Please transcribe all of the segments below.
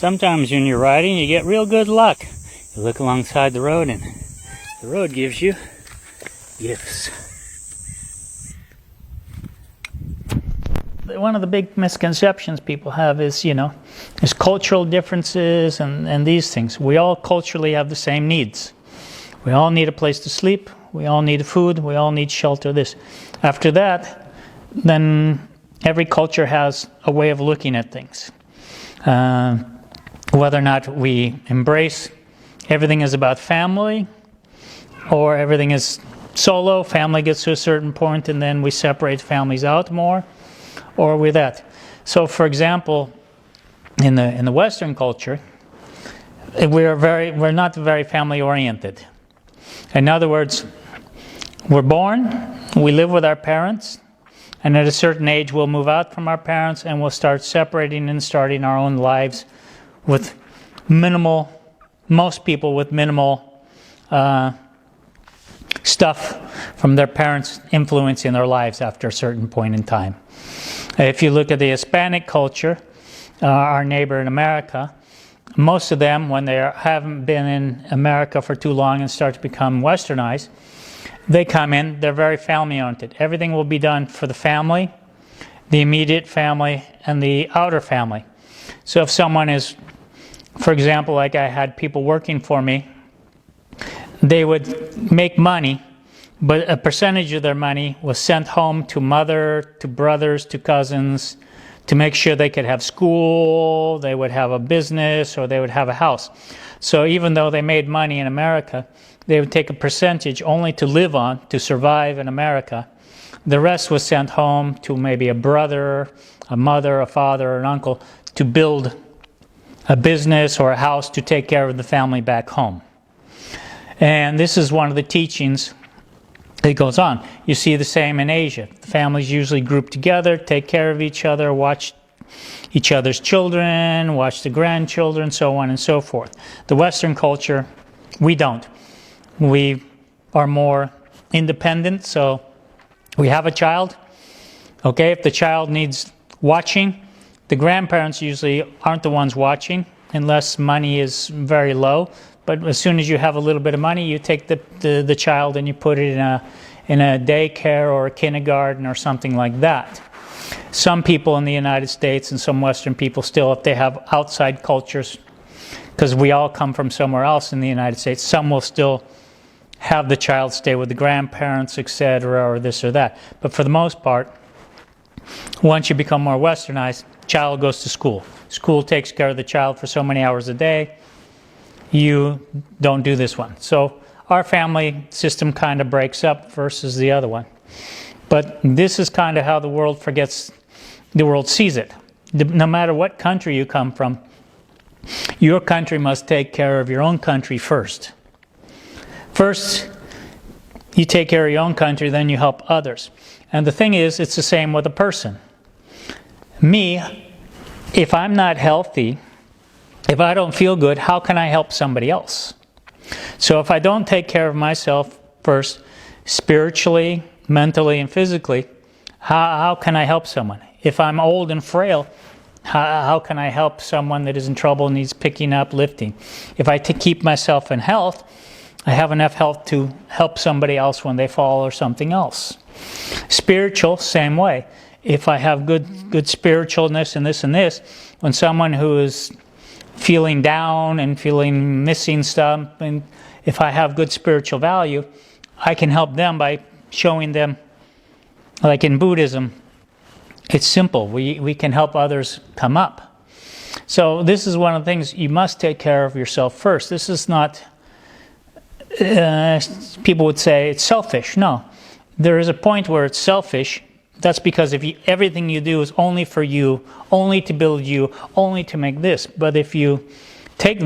Sometimes when you're riding, you get real good luck. You look alongside the road and the road gives you gifts. One of the big misconceptions people have is, there's cultural differences and these things. We all culturally have the same needs. We all need a place to sleep. We all need food. We all need shelter, this. After that, then every culture has a way of looking at things. Whether or not we embrace everything is about family, or everything is solo, family gets to a certain point and then we separate families out more, or with that. So for example, in the Western culture, we're not very family oriented. In other words, we're born, we live with our parents, and at a certain age we'll move out from our parents and we'll start separating and starting our own lives with most people with minimal stuff from their parents influencing their lives after a certain point in time. If you look at the Hispanic culture, our neighbor in America, most of them, when they haven't been in America for too long and start to become westernized, they come in, they're very family-oriented. Everything will be done for the family, the immediate family, and the outer family. So if someone is, for example, like I had people working for me, they would make money, but a percentage of their money was sent home to mother, to brothers, to cousins, to make sure they could have school, they would have a business, or they would have a house. So even though they made money in America, they would take a percentage only to live on, to survive in America. The rest was sent home to maybe a brother, a mother, a father, or an uncle to build a business or a house to take care of the family back home. And this is one of the teachings that goes on. You see the same in Asia. The families usually group together, take care of each other, watch each other's children, watch the grandchildren, so on and so forth. The Western culture, we don't. We are more independent, so we have a child. Okay, if the child needs watching, the grandparents usually aren't the ones watching unless money is very low. But as soon as you have a little bit of money, you take the child and you put it in a daycare or a kindergarten or something like that. Some people in the United States and some Western people still, if they have outside cultures, because we all come from somewhere else in the United States, some will still have the child stay with the grandparents, etc., or this or that. But for the most part, once you become more westernized, child goes to school. School takes care of the child for so many hours a day. You don't do this one. So our family system kind of breaks up versus the other one. But this is kind of how the world sees it. No matter what country you come from, your country must take care of your own country first. First, you take care of your own country, then you help others. And the thing is, it's the same with a person. Me, if I'm not healthy, if I don't feel good, how can I help somebody else? So if I don't take care of myself first, spiritually, mentally, and physically, how can I help someone? If I'm old and frail, how can I help someone that is in trouble and needs picking up, lifting? If I keep myself in health, I have enough health to help somebody else when they fall or something else. Spiritual, same way. If I have good spiritualness and this, when someone who is feeling down and feeling missing stuff, and if I have good spiritual value, I can help them by showing them, like in Buddhism, it's simple. We can help others come up. So this is one of the things, you must take care of yourself first. This is not, people would say it's selfish. No, there is a point where it's selfish. That's because if everything you do is only for you, only to build you, only to make this. But if you take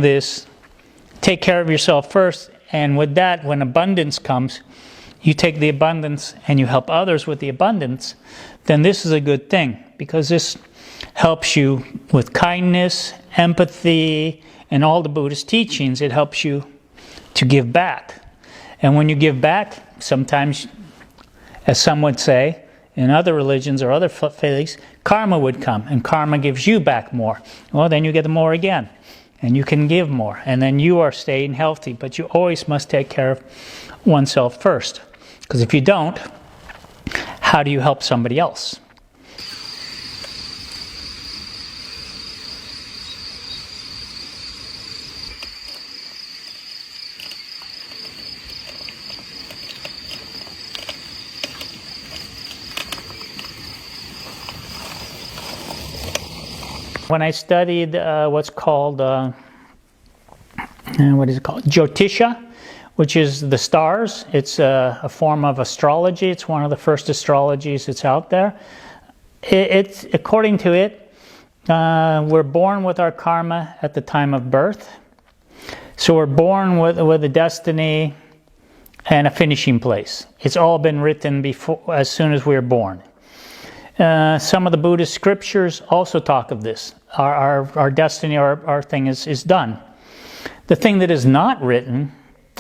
care of yourself first, and with that, when abundance comes, you take the abundance and you help others with the abundance, then this is a good thing, because this helps you with kindness, empathy, and all the Buddhist teachings. It helps you to give back. And when you give back, sometimes, as some would say, in other religions or other faiths, karma would come, and karma gives you back more. Well, then you get more again, and you can give more, and then you are staying healthy. But you always must take care of oneself first, because if you don't, how do you help somebody else? When I studied what's called, Jyotisha, which is the stars. It's a form of astrology. It's one of the first astrologies that's out there. It's according to it, we're born with our karma at the time of birth. So we're born with a destiny and a finishing place. It's all been written before, as soon as we were born. Some of the Buddhist scriptures also talk of this. Our destiny, our thing is done. The thing that is not written,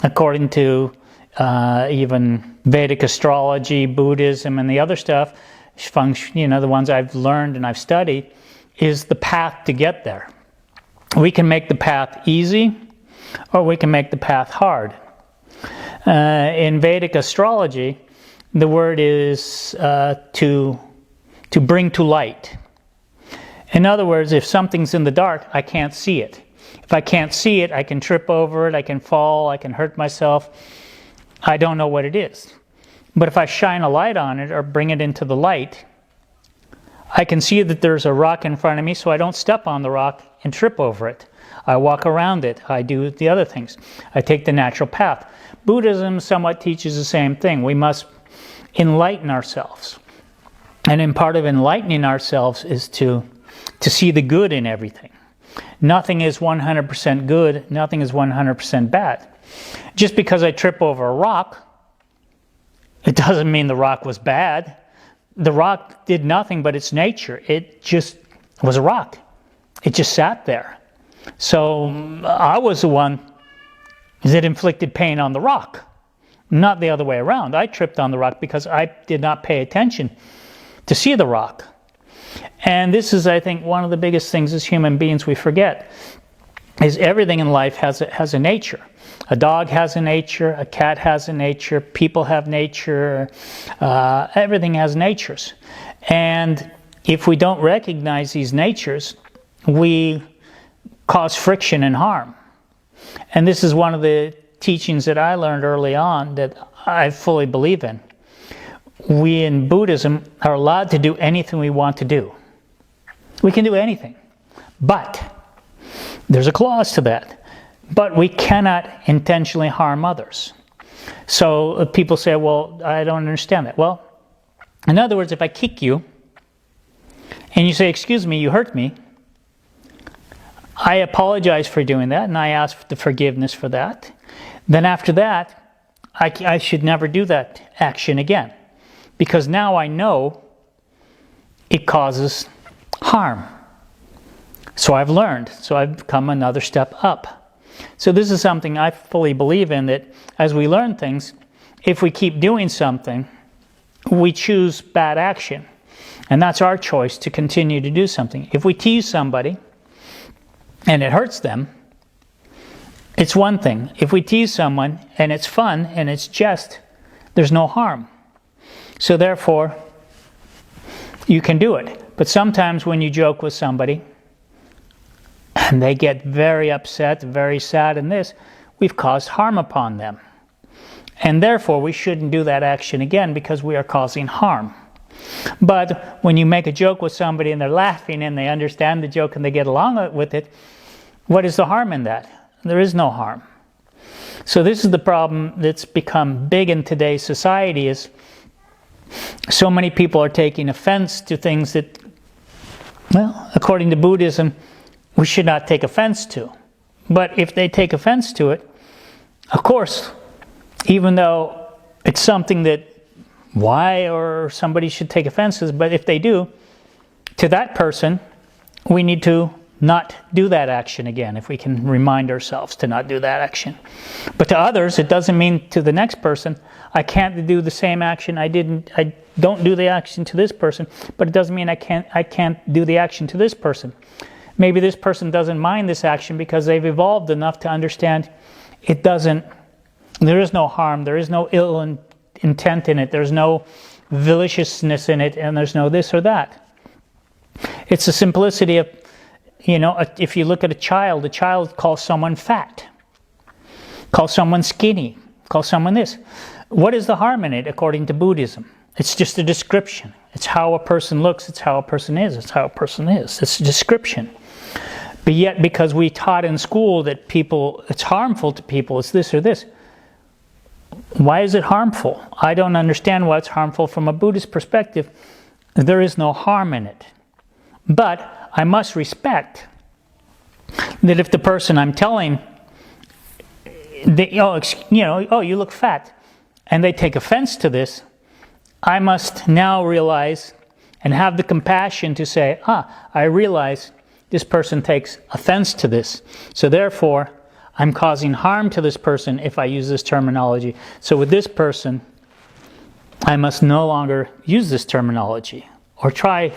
according to even Vedic astrology, Buddhism, and the other stuff, the ones I've learned and I've studied, is the path to get there. We can make the path easy, or we can make the path hard. In Vedic astrology, the word is to bring to light. In other words, if something's in the dark, I can't see it. If I can't see it, I can trip over it, I can fall, I can hurt myself. I don't know what it is. But if I shine a light on it or bring it into the light, I can see that there's a rock in front of me, so I don't step on the rock and trip over it. I walk around it. I do the other things. I take the natural path. Buddhism somewhat teaches the same thing. We must enlighten ourselves. And in part of enlightening ourselves is to see the good in everything. Nothing is 100% good. Nothing is 100% bad. Just because I trip over a rock, it doesn't mean the rock was bad. The rock did nothing but its nature. It just was a rock. It just sat there. So I was the one that inflicted pain on the rock, not the other way around. I tripped on the rock because I did not pay attention to see the rock. And this is, I think, one of the biggest things as human beings we forget, is everything in life has a nature. A dog has a nature, a cat has a nature, people have nature, everything has natures. And if we don't recognize these natures, we cause friction and harm. And this is one of the teachings that I learned early on that I fully believe in. We in Buddhism are allowed to do anything we want to do. We can do anything. But there's a clause to that. But we cannot intentionally harm others. So people say, well, I don't understand that. Well, in other words, if I kick you and you say, excuse me, you hurt me, I apologize for doing that and I ask for the forgiveness for that. Then after that, I should never do that action again. Because now I know it causes harm. So I've learned. So I've come another step up. So this is something I fully believe in, that as we learn things, if we keep doing something, we choose bad action. And that's our choice to continue to do something. If we tease somebody and it hurts them, it's one thing. If we tease someone and it's fun and it's jest, there's no harm. So therefore, you can do it. But sometimes when you joke with somebody and they get very upset, very sad in this, we've caused harm upon them. And therefore, we shouldn't do that action again because we are causing harm. But when you make a joke with somebody and they're laughing and they understand the joke and they get along with it, what is the harm in that? There is no harm. So this is the problem that's become big in today's society, is so many people are taking offense to things that, well, according to Buddhism, we should not take offense to. But if they take offense to it, of course, even though it's something that why or somebody should take offenses, but if they do, to that person, we need to not do that action again, if we can remind ourselves to not do that action. But to others, it doesn't mean to the next person, I can't do the same action I don't do the action to this person, but it doesn't mean I can't do the action to this person. Maybe this person doesn't mind this action because they've evolved enough to understand there is no harm, there is no ill intent in it, there's no maliciousness in it, and there's no this or that. It's the simplicity of, if you look at a child calls someone fat, calls someone skinny, calls someone this. What is the harm in it according to Buddhism? It's just a description. It's how a person looks, it's how a person is, it's how a person is. It's a description. But yet, because we taught in school that it's harmful to people, it's this or this. Why is it harmful? I don't understand why it's harmful from a Buddhist perspective. There is no harm in it. But I must respect that if the person I'm telling, you look fat, and they take offense to this, I must now realize and have the compassion to say, I realize this person takes offense to this. So therefore, I'm causing harm to this person if I use this terminology. So with this person, I must no longer use this terminology or try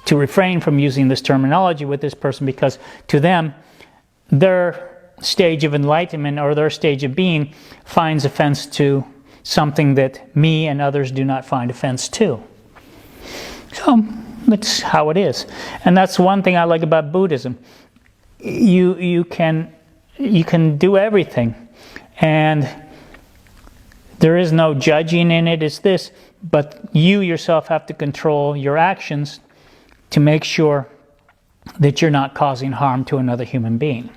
to refrain from using this terminology with this person, because to them, their stage of enlightenment or their stage of being finds offense to something that me and others do not find offense to. So that's how it is. And that's one thing I like about Buddhism. You can do everything, and there is no judging in it. It's this, but you yourself have to control your actions to make sure that you're not causing harm to another human being.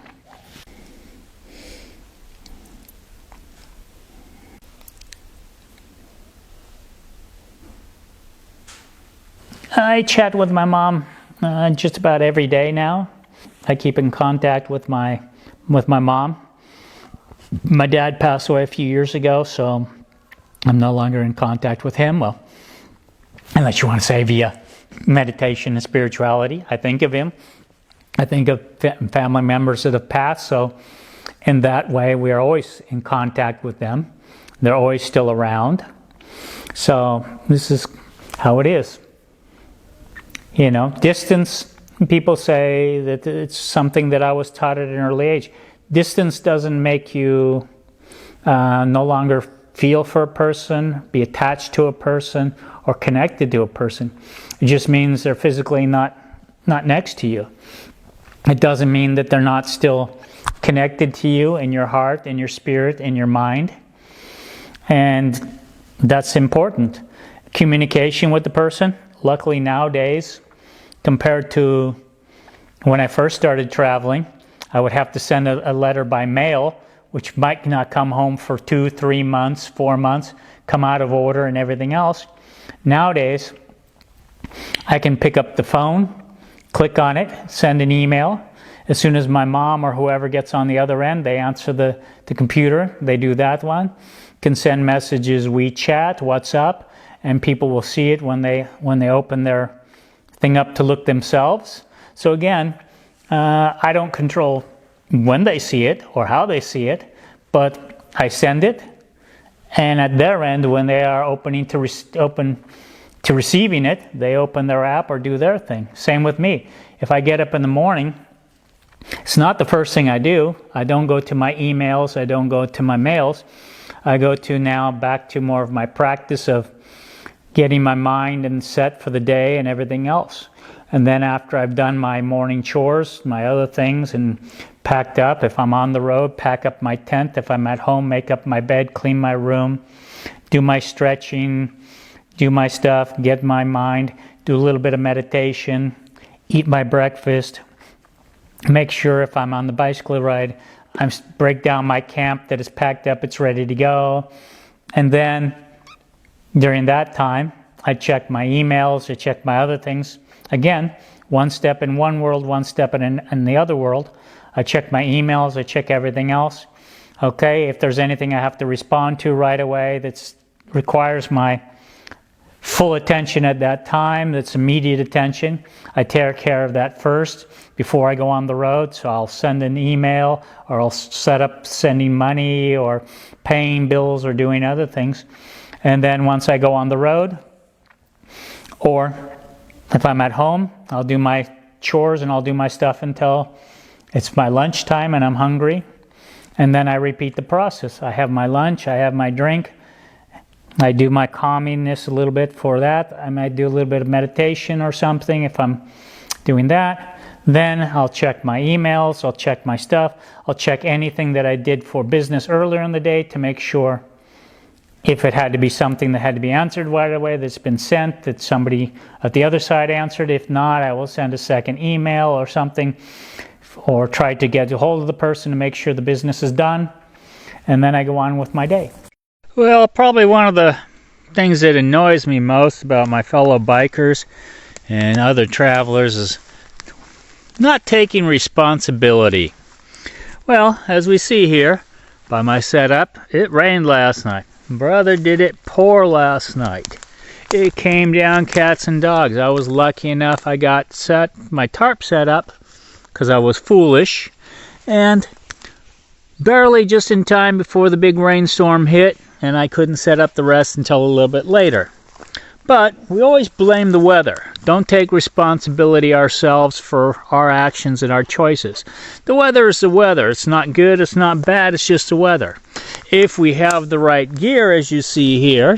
I chat with my mom just about every day now. I keep in contact with my mom. My dad passed away a few years ago, so I'm no longer in contact with him. Well, unless you want to say via meditation and spirituality, I think of him. I think of family members that have passed, so in that way we are always in contact with them. They're always still around. So this is how it is. Distance, people say that it's something that I was taught at an early age. Distance doesn't make you no longer feel for a person, be attached to a person, or connected to a person. It just means they're physically not next to you. It doesn't mean that they're not still connected to you in your heart, in your spirit, in your mind. And that's important. Communication with the person. Luckily nowadays, compared to when I first started traveling, I would have to send a letter by mail, which might not come home for 2, 3 months, 4 months, come out of order and everything else. Nowadays, I can pick up the phone, click on it, send an email. As soon as my mom or whoever gets on the other end, they answer the computer, they do that one. Can send messages, WeChat, WhatsApp, and people will see it when they open their thing up to look themselves. So again, I don't control when they see it or how they see it, but I send it, and at their end, when they are open to receiving it, they open their app or do their thing. Same with me. If I get up in the morning, it's not the first thing I do. I don't go to my emails. I don't go to my mails. I go to now back to more of my practice of getting my mind and set for the day and everything else. And then after I've done my morning chores, my other things, and packed up, if I'm on the road, pack up my tent. If I'm at home, make up my bed, clean my room, do my stretching, do my stuff, get my mind, do a little bit of meditation, eat my breakfast, make sure if I'm on the bicycle ride, I break down my camp that is packed up, it's ready to go. And then during that time, I check my emails, I check my other things. Again, one step in one world, one step in the other world. I check my emails, I check everything else. Okay, if there's anything I have to respond to right away that requires my full attention at that time, that's immediate attention. I take care of that first before I go on the road. So I'll send an email, or I'll set up sending money or paying bills or doing other things. And then once I go on the road, or if I'm at home, I'll do my chores and I'll do my stuff until it's my lunchtime and I'm hungry. And then I repeat the process. I have my lunch, I have my drink, I do my calmingness a little bit for that. I might do a little bit of meditation or something if I'm doing that. Then I'll check my emails, I'll check my stuff, I'll check anything that I did for business earlier in the day to make sure if it had to be something that had to be answered right away, that's been sent, that somebody at the other side answered. If not, I will send a second email or something, or try to get a hold of the person to make sure the business is done. And then I go on with my day. Well, probably one of the things that annoys me most about my fellow bikers and other travelers is not taking responsibility. Well, as we see here by my setup, it rained last night. Brother, did it pour last night. It came down cats and dogs. I was lucky enough I got my tarp set up because I was foolish, and barely just in time before the big rainstorm hit, and I couldn't set up the rest until a little bit later. But we always blame the weather. Don't take responsibility ourselves for our actions and our choices. The weather is the weather. It's not good, it's not bad, it's just the weather. If we have the right gear, as you see here,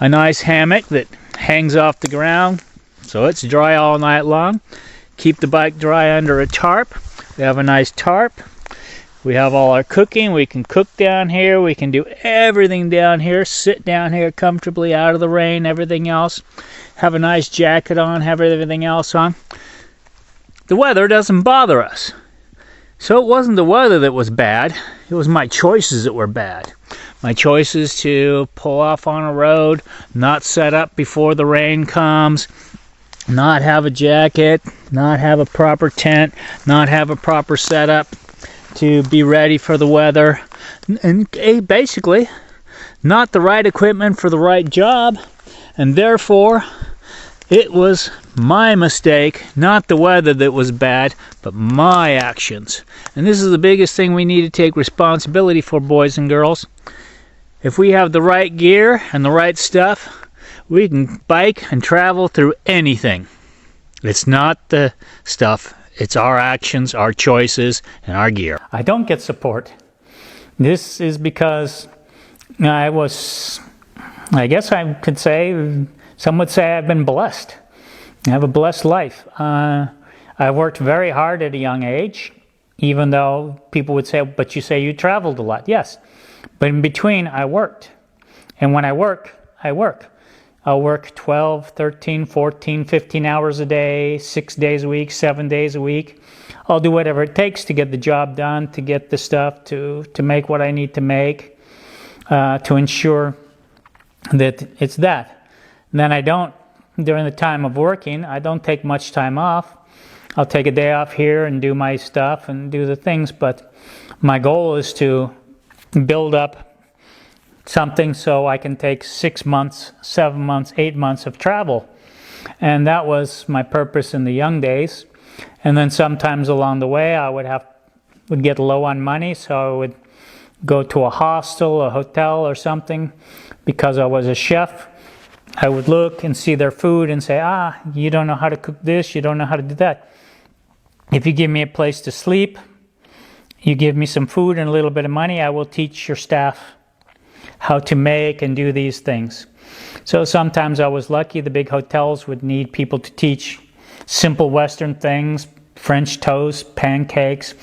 a nice hammock that hangs off the ground so it's dry all night long. Keep the bike dry under a tarp. We have a nice tarp. We have all our cooking. We can cook down here. We can do everything down here. Sit down here comfortably out of the rain, everything else. Have a nice jacket on, have everything else on. The weather doesn't bother us. So it wasn't the weather that was bad. It was my choices that were bad. My choices to pull off on a road, not set up before the rain comes, not have a jacket, not have a proper tent, not have a proper setup to be ready for the weather, and basically not the right equipment for the right job, and therefore it was my mistake, not the weather that was bad, but my actions. And this is the biggest thing we need to take responsibility for, boys and girls. If we have the right gear and the right stuff, we can bike and travel through anything. It's not the stuff. It's our actions, our choices, and our gear. I don't get support. This is because I guess I could say, some would say I've been blessed. I have a blessed life. I worked very hard at a young age, even though people would say, but you say you traveled a lot. Yes, but in between I worked. And when I work, I work. I'll work 12, 13, 14, 15 hours a day, 6 days a week, 7 days a week. I'll do whatever it takes to get the job done, to get the stuff, to make what I need to make, to ensure that it's that. And then I don't, during the time of working, I don't take much time off. I'll take a day off here and do my stuff and do the things, but my goal is to build up something so I can take 6 months, 7 months, 8 months of travel. And that was my purpose in the young days. And then sometimes along the way I would get low on money, so I would go to a hostel, a hotel or something. Because I was a chef, I would look and see their food and say, you don't know how to cook this, you don't know how to do that. If you give me a place to sleep, you give me some food and a little bit of money, I will teach your staff how to make and do these things. So sometimes I was lucky. The big hotels would need people to teach simple Western things, French toast, pancakes,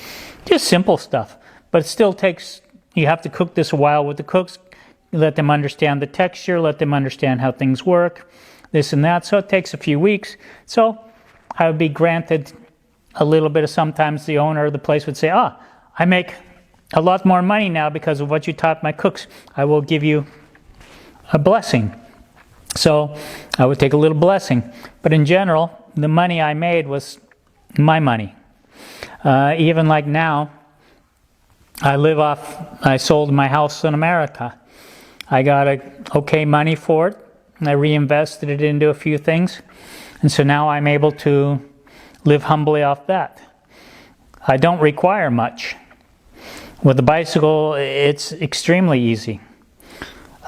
just simple stuff. But it still takes, you have to cook this a while with the cooks, let them understand the texture, let them understand how things work, this and that. So it takes a few weeks. So I would be granted a little bit of, sometimes the owner of the place would say, I make a lot more money now because of what you taught my cooks. I will give you a blessing. So I would take a little blessing. But in general, the money I made was my money. Even like now, I sold my house in America. I got okay money for it. and I reinvested it into a few things. And so now I'm able to live humbly off that. I don't require much. With the bicycle, it's extremely easy.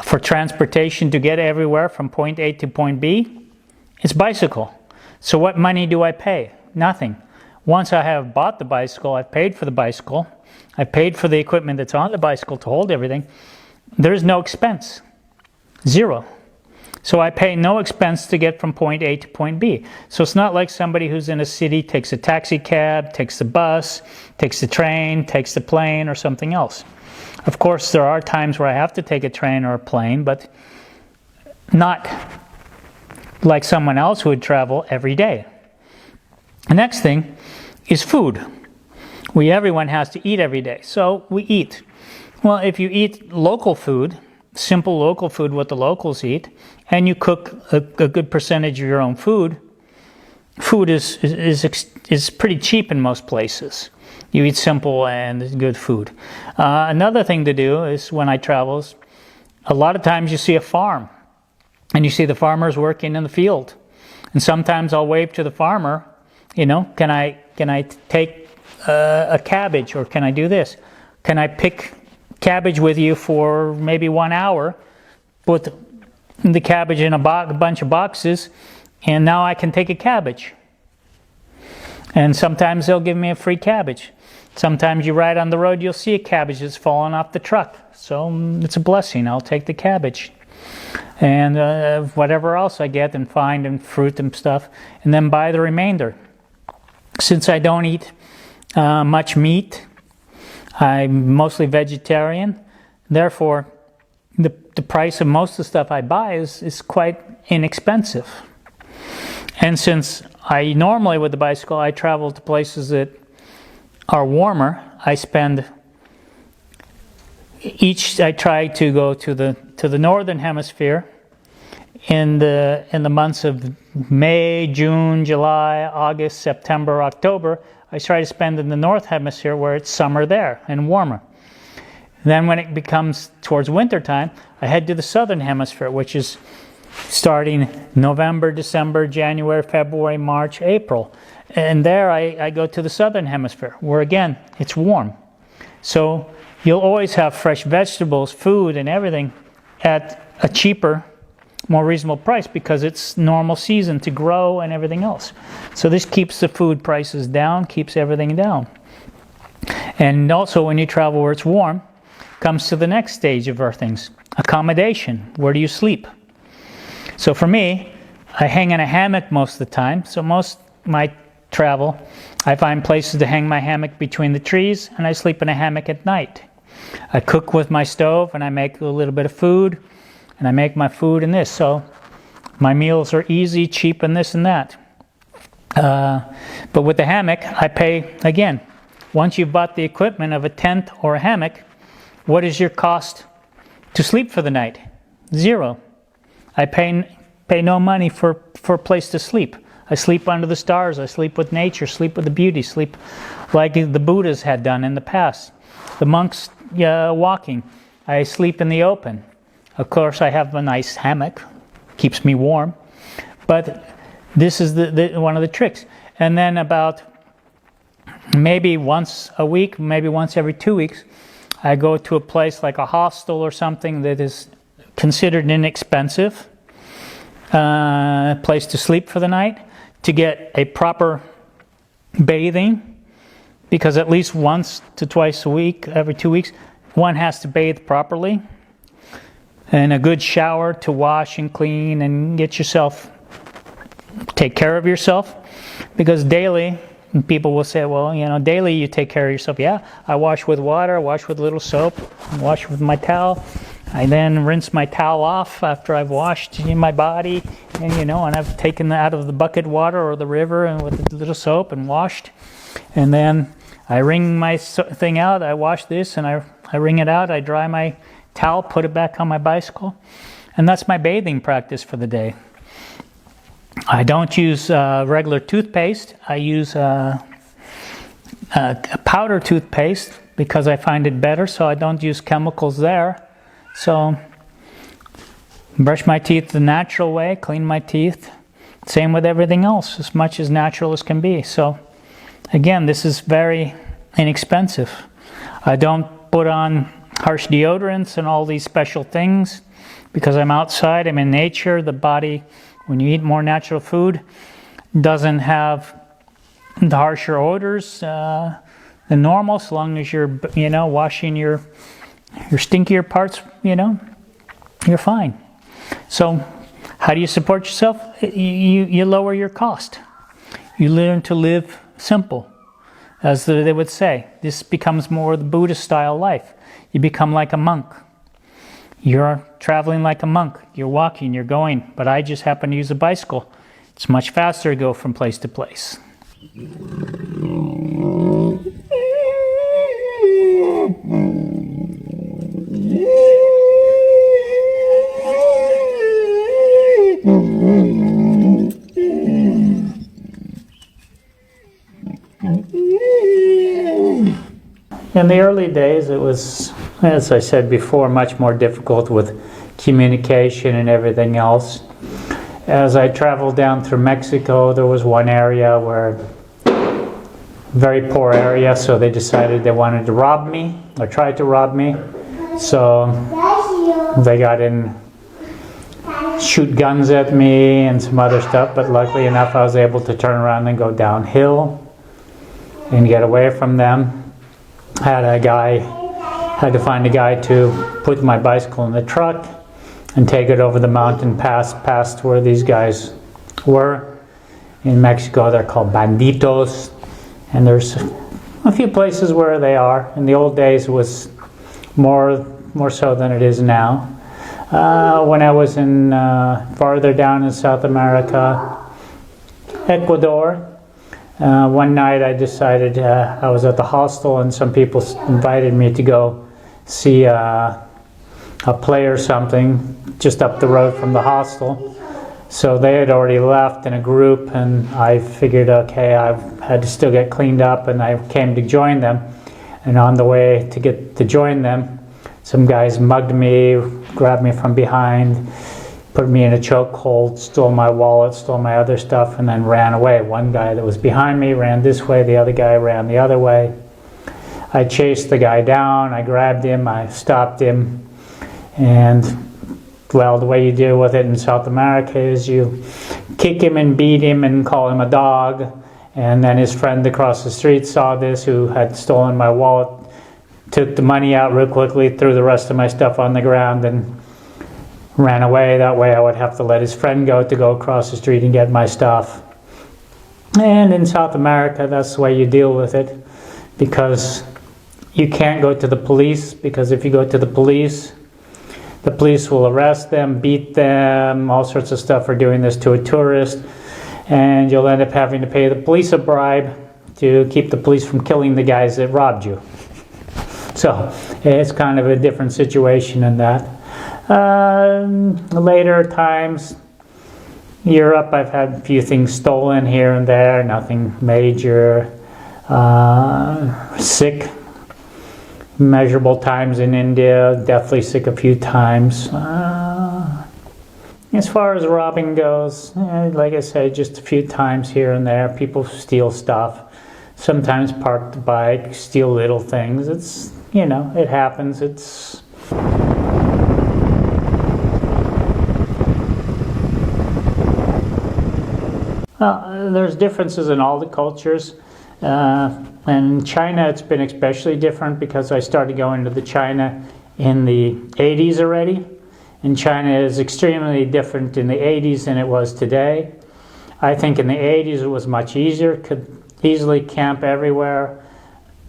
For transportation to get everywhere from point A to point B, it's bicycle. So what money do I pay? Nothing. Once I have bought the bicycle, I've paid for the bicycle, I've paid for the equipment that's on the bicycle to hold everything, there's no expense. Zero. So I pay no expense to get from point A to point B. So it's not like somebody who's in a city takes a taxi cab, takes the bus, takes the train, takes the plane, or something else. Of course, there are times where I have to take a train or a plane, but not like someone else who would travel every day. The next thing is food. Everyone has to eat every day, so we eat. Well, if you eat local food, simple local food, what the locals eat, and you cook a good percentage of your own food, food is pretty cheap in most places. You eat simple and good food. Another thing to do is when I travel, is a lot of times you see a farm, and you see the farmers working in the field. And sometimes I'll wave to the farmer, can I take a cabbage, or can I do this? Can I pick cabbage with you for maybe 1 hour, put the cabbage in a bunch of boxes, and now I can take a cabbage. And sometimes they'll give me a free cabbage. Sometimes you ride on the road, you'll see a cabbage that's fallen off the truck. So it's a blessing. I'll take the cabbage. And whatever else I get and find, and fruit and stuff, and then buy the remainder. Since I don't eat much meat, I'm mostly vegetarian. Therefore, the price of most of the stuff I buy is quite inexpensive. And since I normally, with the bicycle, I travel to places that are warmer, I try to go to the northern hemisphere in the months of May, June, July, August, September, October. I try to spend in the north hemisphere where it's summer there and warmer. Then when it becomes towards winter time, I head to the southern hemisphere, which is starting November, December, January, February, March, April. And there I go to the southern hemisphere, where again, it's warm. So you'll always have fresh vegetables, food, and everything at a cheaper, more reasonable price, because it's normal season to grow and everything else. So this keeps the food prices down, keeps everything down. And also when you travel where it's warm, comes to the next stage of our things. Accommodation. Where do you sleep? So for me, I hang in a hammock most of the time. So most my travel, I find places to hang my hammock between the trees, and I sleep in a hammock at night. I cook with my stove, and I make a little bit of food, and I make my food in this. So my meals are easy, cheap, and this and that. But with the hammock, I pay, again, once you've bought the equipment of a tent or a hammock, what is your cost to sleep for the night? Zero. I pay no money for a place to sleep. I sleep under the stars. I sleep with nature, sleep with the beauty, sleep like the Buddhas had done in the past. The monks walking. I sleep in the open. Of course, I have a nice hammock. Keeps me warm. But this is one of the tricks. And then about maybe once a week, maybe once every 2 weeks, I go to a place like a hostel or something that is considered inexpensive, place to sleep for the night, to get a proper bathing, because at least once to twice a week, every 2 weeks, one has to bathe properly, and a good shower to wash and clean and take care of yourself, because daily, people will say, well, daily you take care of yourself. Yeah, I wash with water, I wash with a little soap, I wash with my towel. I then rinse my towel off after I've washed my body, and I've taken it out of the bucket water or the river and with a little soap and washed. And then I wring my thing out, I wash this and I wring it out, I dry my towel, put it back on my bicycle. And that's my bathing practice for the day. I don't use regular toothpaste. I use a powder toothpaste because I find it better, so I don't use chemicals there. So Brush my teeth the natural way, clean my teeth. Same with everything else, as much as natural as can be. So, again, this is very inexpensive. I don't put on harsh deodorants and all these special things because I'm outside, I'm in nature. The body, when you eat more natural food, doesn't have the harsher odors than normal, so long as you're, washing your stinkier parts, you're fine. So, how do you support yourself? You lower your cost. You learn to live simple, as they would say. This becomes more the Buddhist style life. You become like a monk. You're traveling like a monk. You're walking, you're going. But I just happen to use a bicycle. It's much faster to go from place to place. In the early days, it was, as I said before, much more difficult with communication and everything else. As I traveled down through Mexico, there was one area where, very poor area, so they decided they wanted to rob me, or try to rob me. So they got in, shoot guns at me and some other stuff, but luckily enough I was able to turn around and go downhill and get away from them. Had to find a guy to put my bicycle in the truck and take it over the mountain pass past where these guys were. In Mexico they're called banditos, and there's a few places where they are. In the old days it was more so than it is now. When I was in farther down in South America, Ecuador, one night I decided, I was at the hostel and some people invited me to go see a play or something just up the road from the hostel. So they had already left in a group, and I figured, okay, I had to still get cleaned up, and I came to join them. And on the way to get to join them, some guys mugged me, grabbed me from behind, put me in a chokehold, stole my wallet, stole my other stuff, and then ran away. One guy that was behind me ran this way, the other guy ran the other way. I chased the guy down, I grabbed him, I stopped him, and well, the way you deal with it in South America is you kick him and beat him and call him a dog. And then his friend across the street saw this, who had stolen my wallet, took the money out real quickly, threw the rest of my stuff on the ground, and ran away. That way I would have to let his friend go across the street and get my stuff. And in South America, that's the way you deal with it, because you can't go to the police, because if you go to the police will arrest them, beat them, all sorts of stuff for doing this to a tourist, and you'll end up having to pay the police a bribe to keep the police from killing the guys that robbed you. So it's kind of a different situation in that. Later times, Europe, I've had a few things stolen here and there, nothing major. Sick, measurable times in India, definitely sick a few times. As far as robbing goes, like I said, just a few times here and there. People steal stuff. Sometimes park the bike, steal little things. It's, it happens. There's differences in all the cultures. In China, it's been especially different because I started going to China in the 80s already. And China is extremely different in the 80s than it was today. I think in the 80s it was much easier, could easily camp everywhere.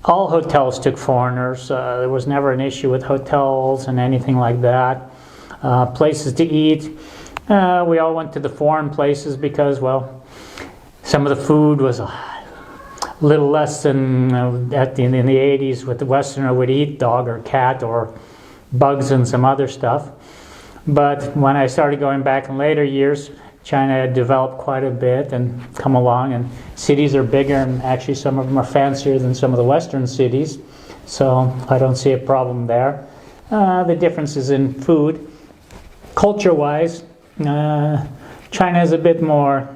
All hotels took foreigners. There was never an issue with hotels and anything like that. Places to eat. We all went to the foreign places because, well, some of the food was a little less than in the 80s what the Westerner would eat, dog or cat or bugs and some other stuff. But when I started going back in later years, China had developed quite a bit and come along, and cities are bigger, and actually some of them are fancier than some of the Western cities, so I don't see a problem there. The differences in food. culture-wise, China is a bit more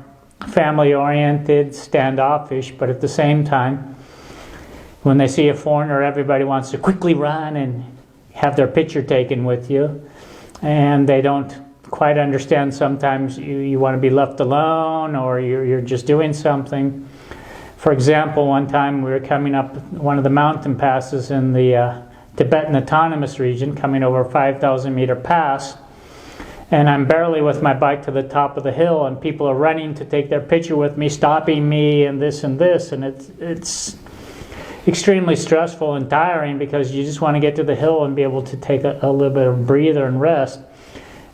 family-oriented, standoffish, but at the same time, when they see a foreigner, everybody wants to quickly run and have their picture taken with you, and they don't quite understand sometimes you want to be left alone, or you're just doing something. For example, one time we were coming up one of the mountain passes in the Tibetan Autonomous Region, coming over a 5,000 meter pass, and I'm barely with my bike to the top of the hill, and people are running to take their picture with me, stopping me, and this, and it's extremely stressful and tiring, because you just want to get to the hill and be able to take a little bit of breather and rest.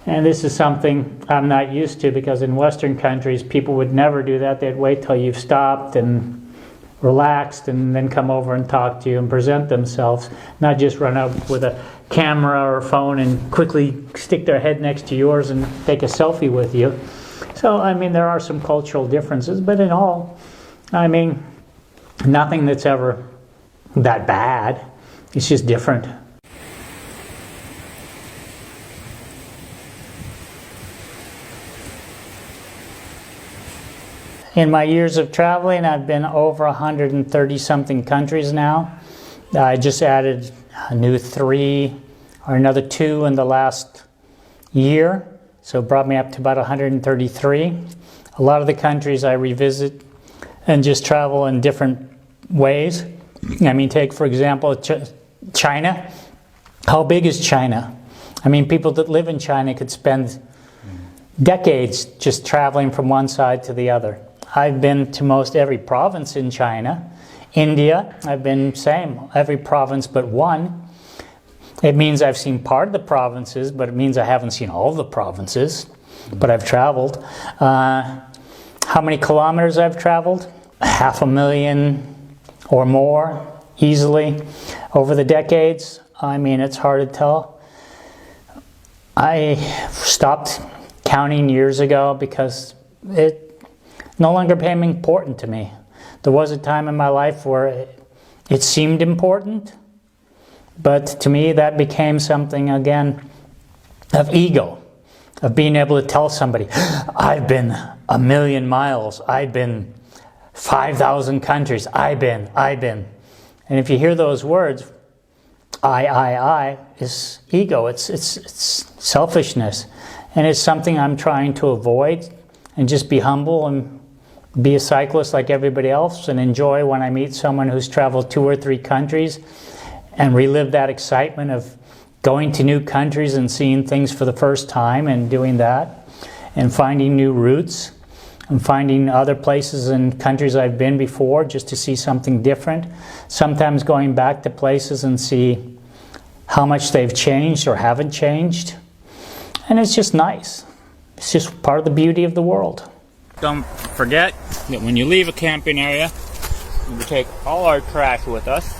And this is something I'm not used to, because in Western countries people would never do that. They'd wait till you've stopped and relaxed and then come over and talk to you and present themselves, not just run up with a camera or phone and quickly stick their head next to yours and take a selfie with you. So, I mean, there are some cultural differences, but in all, I mean, nothing that's ever that bad. It's just different. In my years of traveling, I've been over 130-something countries now. I just added a new 3 or another 2 in the last year, so it brought me up to about 133. A lot of the countries I revisit and just travel in different ways. I mean, take, for example, China. How big is China? I mean, people that live in China could spend decades just traveling from one side to the other. I've been to most every province in China. India, I've been every province but one. It means I've seen part of the provinces, but it means I haven't seen all of the provinces, but I've traveled. How many kilometers I've traveled? 500,000 or more, easily. Over the decades, I mean, it's hard to tell. I stopped counting years ago because it no longer became important to me. There was a time in my life where it seemed important, but to me that became something, again, of ego, of being able to tell somebody, I've been 1,000,000 miles, I've been 5,000 countries, I've been. And if you hear those words, I, is ego, it's selfishness. And it's something I'm trying to avoid, and just be humble and be a cyclist like everybody else, and enjoy when I meet someone who's traveled 2 or 3 countries, and relive that excitement of going to new countries and seeing things for the first time and doing that, and finding new routes, and finding other places and countries I've been before just to see something different. Sometimes going back to places and see how much they've changed or haven't changed. And it's just nice. It's just part of the beauty of the world. Don't forget that when you leave a camping area, we take all our trash with us.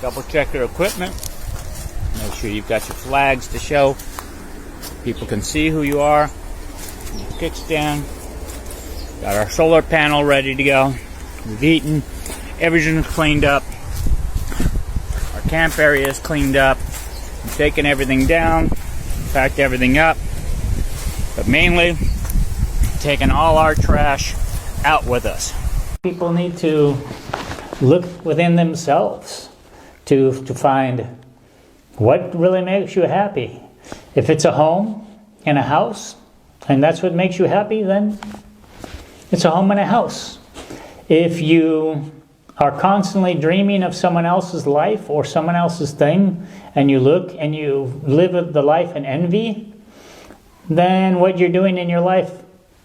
Double check your equipment. Make sure you've got your flags to show. People can see who you are. Your kickstand. Got our solar panel ready to go. We've eaten. Everything's cleaned up. Our camp area is cleaned up. We've taken everything down. Packed everything up. But mainly, taking all our trash out with us. People need to look within themselves to find what really makes you happy. If it's a home and a house, and that's what makes you happy, then it's a home and a house. If you are constantly dreaming of someone else's life or someone else's thing, and you look and you live the life in envy, then what you're doing in your life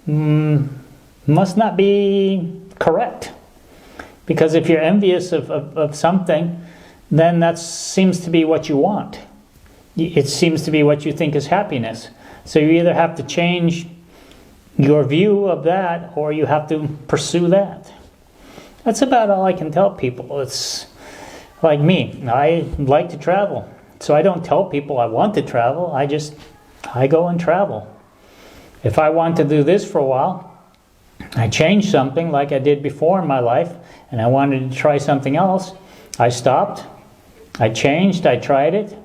must not be correct. Because if you're envious of something, then that seems to be what you want. It seems to be what you think is happiness. So you either have to change your view of that, or you have to pursue that. That's about all I can tell people. It's like me. I like to travel. So I don't tell people I want to travel. I go and travel. If I want to do this for a while, I change something like I did before in my life, and I wanted to try something else, I stopped, I changed, I tried it.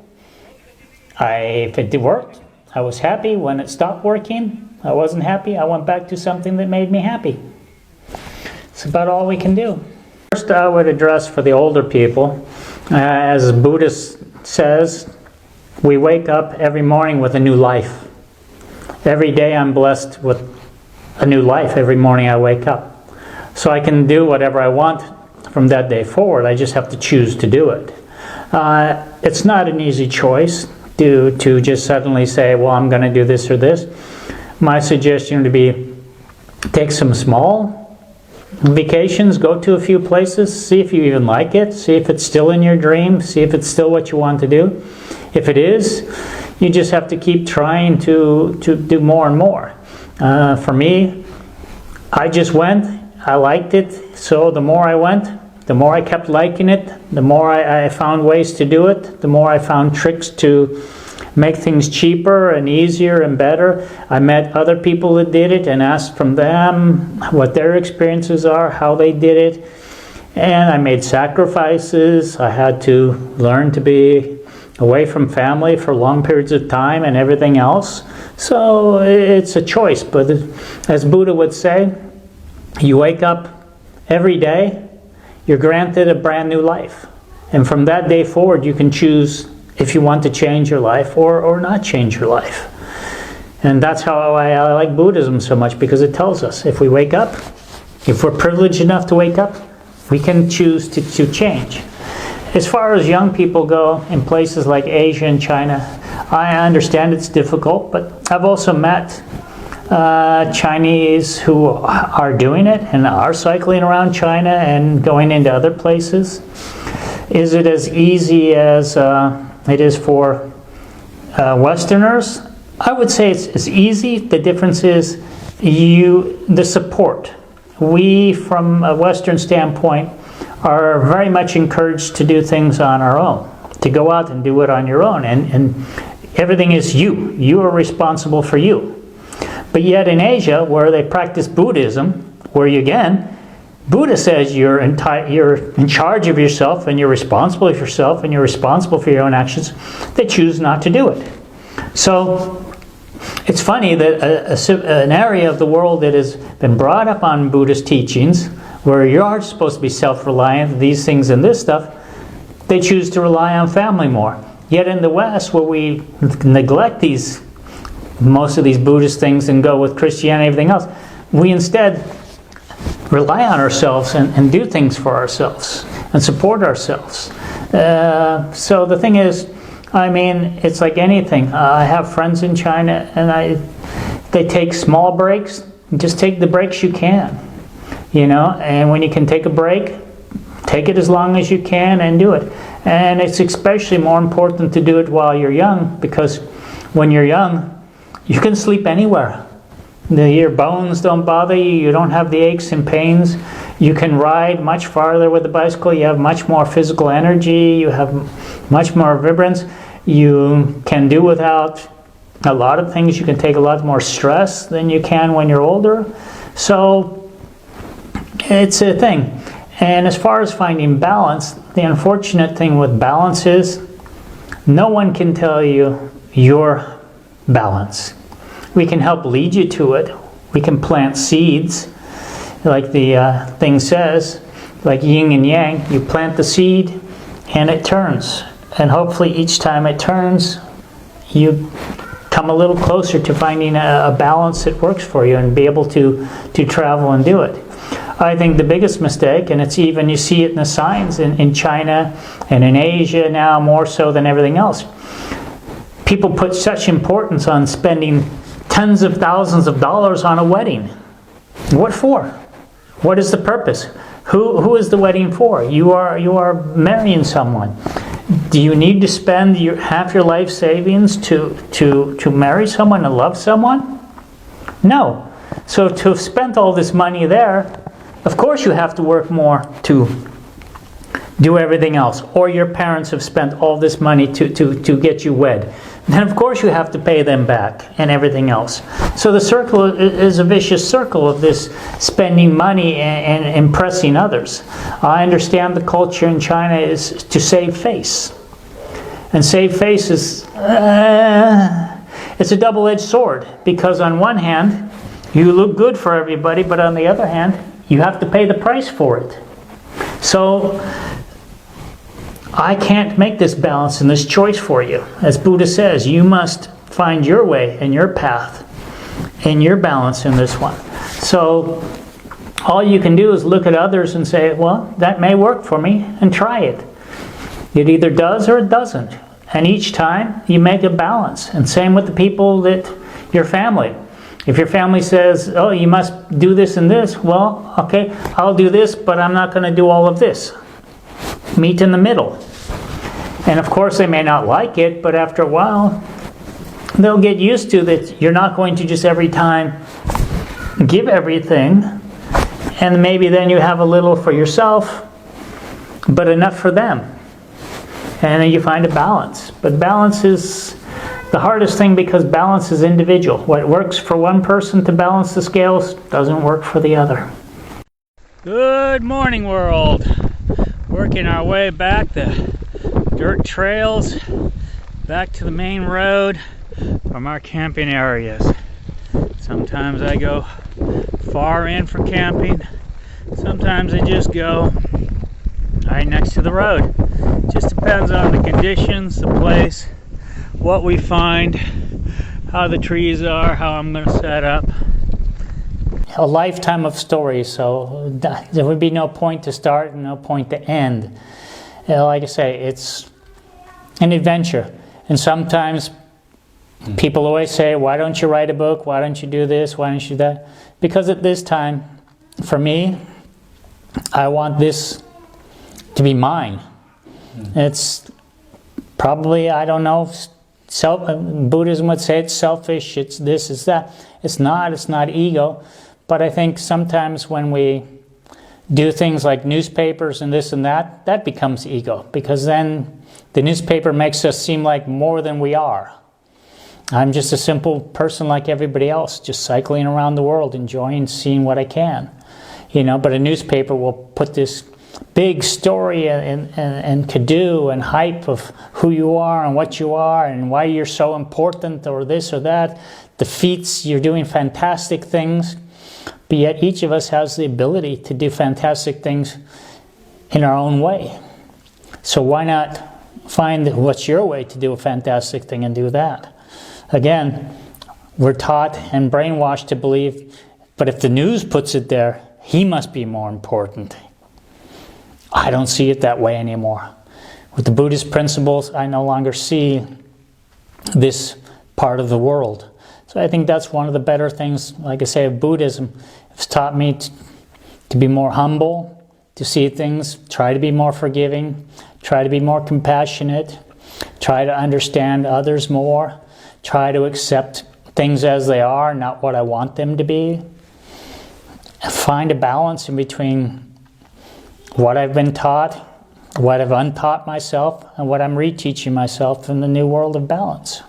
If it worked, I was happy. When it stopped working, I wasn't happy. I went back to something that made me happy. It's about all we can do. First, I would address for the older people, as Buddhist says, we wake up every morning with a new life. Every day I'm blessed with a new life every morning I wake up. So I can do whatever I want from that day forward. I just have to choose to do it. It's not an easy choice to just suddenly say, well, I'm going to do this or this. My suggestion would be take some small vacations, go to a few places, see if you even like it, see if it's still in your dream, see if it's still what you want to do. If it is, you just have to keep trying to do more and more. For me, I just went, I liked it, so the more I went, the more I kept liking it, the more I found ways to do it, the more I found tricks to make things cheaper and easier and better. I met other people that did it and asked from them what their experiences are, how they did it. And I made sacrifices. I had to learn to be away from family for long periods of time and everything else. So it's a choice. But as Buddha would say, you wake up every day, you're granted a brand new life. And from that day forward, you can choose if you want to change your life or not change your life. And that's how I like Buddhism so much, because it tells us if we wake up, if we're privileged enough to wake up, we can choose to change. As far as young people go in places like Asia and China, I understand it's difficult, but I've also met Chinese who are doing it and are cycling around China and going into other places. Is it as easy as it is for Westerners? I would say it's easy. The difference is the support. We, from a Western standpoint, are very much encouraged to do things on our own, to go out and do it on your own. And everything is you. You are responsible for you. But yet in Asia, where they practice Buddhism, where Buddha says you're in charge of yourself and you're responsible for yourself and you're responsible for your own actions, they choose not to do it. So it's funny that an area of the world that has been brought up on Buddhist teachings, where you are supposed to be self-reliant, these things and this stuff, they choose to rely on family more. Yet in the West, where we neglect most of these Buddhist things and go with Christianity and everything else, we instead rely on ourselves and do things for ourselves and support ourselves. So the thing is, I mean, it's like anything. I have friends in China and they take small breaks. Just take the breaks you can, and when you can take a break, take it as long as you can and do it. And it's especially more important to do it while you're young, because when you're young, you can sleep anywhere. Your bones don't bother you. You don't have the aches and pains. You can ride much farther with the bicycle. You have much more physical energy. You have much more vibrance. You can do without a lot of things. You can take a lot more stress than you can when you're older. So it's a thing. And as far as finding balance, the unfortunate thing with balance is no one can tell you your balance. We can help lead you to it. We can plant seeds, like the thing says, like yin and yang. You plant the seed and it turns. And hopefully each time it turns, you come a little closer to finding a balance that works for you and be able to travel and do it. I think the biggest mistake, and it's even, you see it in the signs in China and in Asia now more so than everything else. People put such importance on spending tens of thousands of dollars on a wedding. What for? What is the purpose? Who is the wedding for? You are marrying someone. Do you need to spend half your life savings to marry someone and love someone? No. So to have spent all this money there, of course you have to work more to do everything else. Or your parents have spent all this money to get you wed. Then of course you have to pay them back and everything else. So the circle is a vicious circle of this spending money and impressing others. I understand the culture in China is to save face. And save face is, it's a double-edged sword, because on one hand, you look good for everybody, but on the other hand, you have to pay the price for it. So I can't make this balance and this choice for you. As Buddha says, you must find your way and your path and your balance in this one. So all you can do is look at others and say, well, that may work for me, and try it. It either does or it doesn't. And each time you make a balance. And same with the people that your family. If your family says, oh, you must do this and this, well, okay, I'll do this, but I'm not going to do all of this. Meet in the middle. And of course they may not like it, but after a while they'll get used to that you're not going to just every time give everything, and maybe then you have a little for yourself, but enough for them. And then you find a balance. But balance is the hardest thing, because balance is individual. What works for one person to balance the scales doesn't work for the other. Good morning, world. Working our way back the dirt trails back to the main road from our camping areas. Sometimes I go far in for camping. Sometimes I just go right next to the road. Just depends on the conditions, the place, what we find, how the trees are, how I'm going to set up. A lifetime of stories, so there would be no point to start and no point to end. Like I say, it's an adventure. And sometimes people always say, why don't you write a book? Why don't you do this? Why don't you do that? Because at this time, for me, I want this to be mine. It's probably, I don't know, Buddhism would say it's selfish, it's this, it's that. It's not ego. But I think sometimes when we do things like newspapers and this and that, that becomes ego. Because then the newspaper makes us seem like more than we are. I'm just a simple person like everybody else, just cycling around the world, enjoying seeing what I can. You know, but a newspaper will put this big story and to-do and hype of who you are and what you are and why you're so important or this or that. The feats, you're doing fantastic things, but yet each of us has the ability to do fantastic things in our own way. So why not find what's your way to do a fantastic thing and do that? Again, we're taught and brainwashed to believe, but if the news puts it there, he must be more important. I don't see it that way anymore. With the Buddhist principles, I no longer see this part of the world. So I think that's one of the better things, like I say, of Buddhism. It's taught me to be more humble, to see things, try to be more forgiving, try to be more compassionate, try to understand others more, try to accept things as they are, not what I want them to be. Find a balance in between what I've been taught, what I've untaught myself, and what I'm reteaching myself in the new world of balance.